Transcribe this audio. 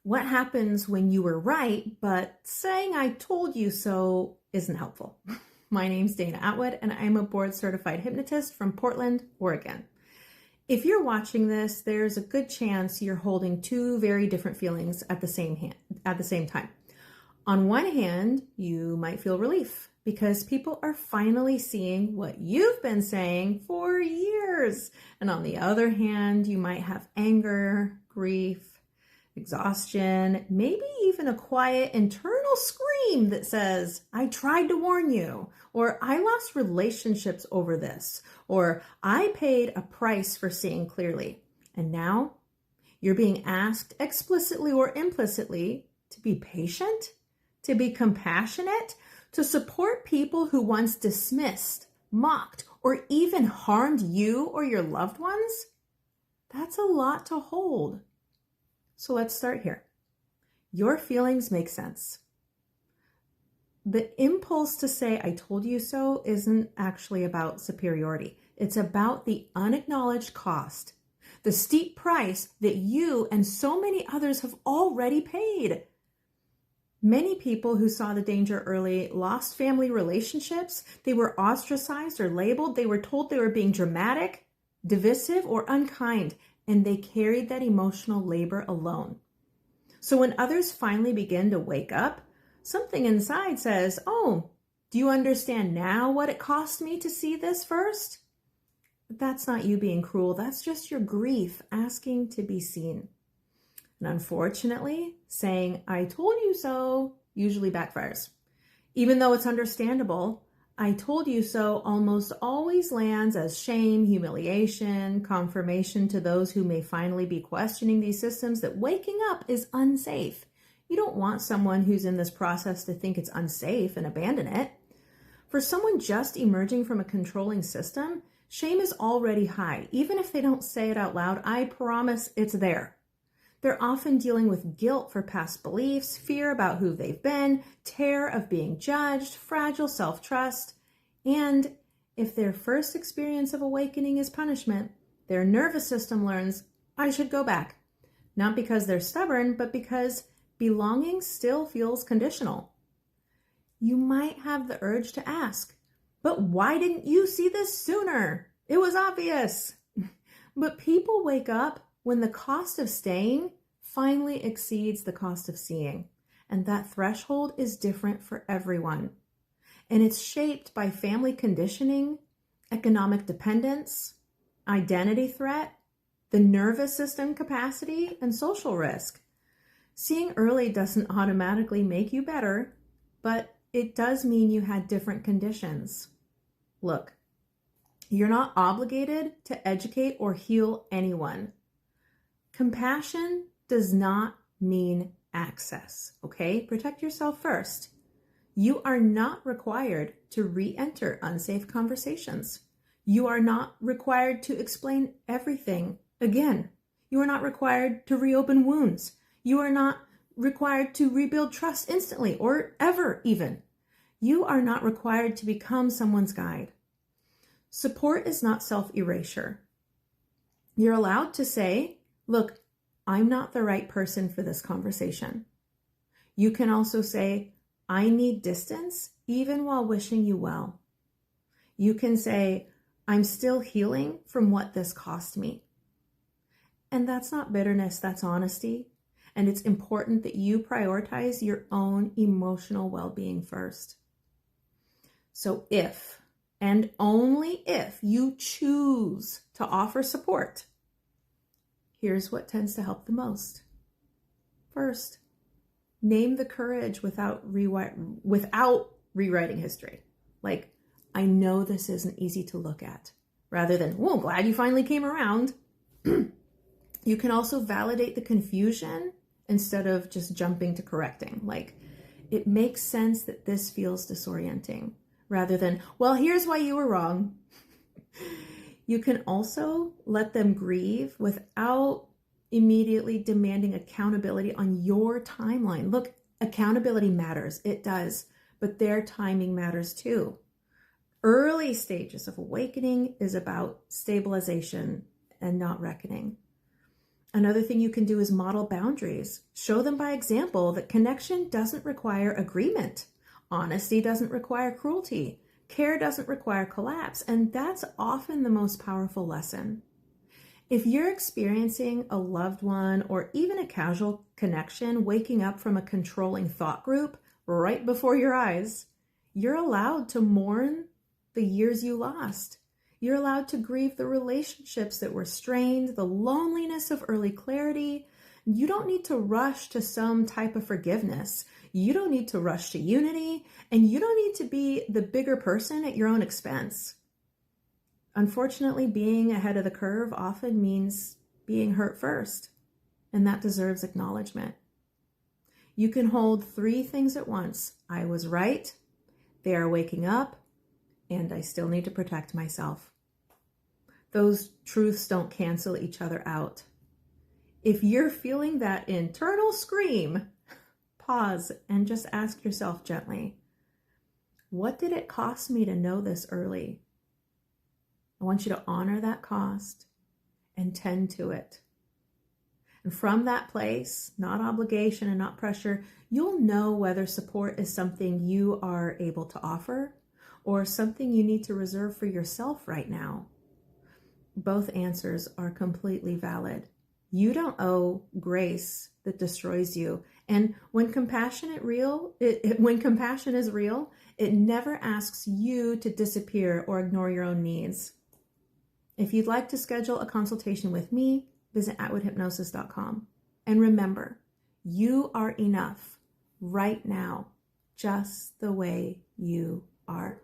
What happens when you were right, but saying I told you so isn't helpful? My name's Dana Atwood, and I'm a board certified hypnotist from Portland, Oregon. If you're watching this, there's a good chance you're holding two very different feelings at the same time. On one hand, you might feel relief because people are finally seeing what you've been saying for years. And on the other hand, you might have anger, grief, exhaustion, maybe even a quiet internal scream that says, I tried to warn you, or I lost relationships over this, or I paid a price for seeing clearly. And now you're being asked explicitly or implicitly to be patient, to be compassionate, to support people who once dismissed, mocked, or even harmed you or your loved ones. That's a lot to hold. So let's start here. Your feelings make sense. The impulse to say, I told you so, isn't actually about superiority. It's about the unacknowledged cost, the steep price that you and so many others have already paid. Many people who saw the danger early lost family relationships. They were ostracized or labeled. They were told they were being dramatic, divisive, or unkind, and they carried that emotional labor alone. So when others finally begin to wake up, something inside says, oh, do you understand now what it cost me to see this first? But that's not you being cruel. That's just your grief asking to be seen. And unfortunately, saying, I told you so, usually backfires. Even though it's understandable, I told you so almost always lands as shame, humiliation, confirmation to those who may finally be questioning these systems that waking up is unsafe. You don't want someone who's in this process to think it's unsafe and abandon it. For someone just emerging from a controlling system, shame is already high. Even if they don't say it out loud, I promise it's there. They're often dealing with guilt for past beliefs, fear about who they've been, terror of being judged, fragile self-trust, and if their first experience of awakening is punishment, their nervous system learns, I should go back. Not because they're stubborn, but because belonging still feels conditional. You might have the urge to ask, but why didn't you see this sooner? It was obvious. But people wake up when the cost of staying finally exceeds the cost of seeing. And that threshold is different for everyone. And it's shaped by family conditioning, economic dependence, identity threat, the nervous system capacity, and social risk. Seeing early doesn't automatically make you better, but it does mean you had different conditions. Look, you're not obligated to educate or heal anyone. Compassion does not mean access, okay? Protect yourself first. You are not required to re-enter unsafe conversations. You are not required to explain everything again. You are not required to reopen wounds. You are not required to rebuild trust instantly or ever even. You are not required to become someone's guide. Support is not self-erasure. You're allowed to say, look, I'm not the right person for this conversation. You can also say, I need distance even while wishing you well. You can say, I'm still healing from what this cost me. And that's not bitterness, that's honesty. And it's important that you prioritize your own emotional well-being first. So if, and only if, you choose to offer support, here's what tends to help the most. First, name the courage without rewriting history. Like, I know this isn't easy to look at. Rather than, well, glad you finally came around. You can also validate the confusion instead of just jumping to correcting. Like, it makes sense that this feels disorienting. Rather than, well, here's why you were wrong. You can also let them grieve without immediately demanding accountability on your timeline. Look, accountability matters. It does. But their timing matters too. Early stages of awakening is about stabilization and not reckoning. Another thing you can do is model boundaries. Show them by example that connection doesn't require agreement. Honesty doesn't require cruelty. Care doesn't require collapse. And that's often the most powerful lesson. If you're experiencing a loved one or even a casual connection waking up from a controlling thought group right before your eyes, you're allowed to mourn the years you lost. You're allowed to grieve the relationships that were strained, the loneliness of early clarity. You don't need to rush to some type of forgiveness. You don't need to rush to unity, and you don't need to be the bigger person at your own expense. Unfortunately, being ahead of the curve often means being hurt first, and that deserves acknowledgement. You can hold 3 things at once. I was right, they are waking up, and I still need to protect myself. Those truths don't cancel each other out. If you're feeling that internal scream, pause and just ask yourself gently, what did it cost me to know this early? I want you to honor that cost and tend to it. And from that place, not obligation and not pressure, you'll know whether support is something you are able to offer or something you need to reserve for yourself right now. Both answers are completely valid. You don't owe grace that destroys you. And when compassion is real, it never asks you to disappear or ignore your own needs. If you'd like to schedule a consultation with me, visit atwoodhypnosis.com. And remember, you are enough right now, just the way you are.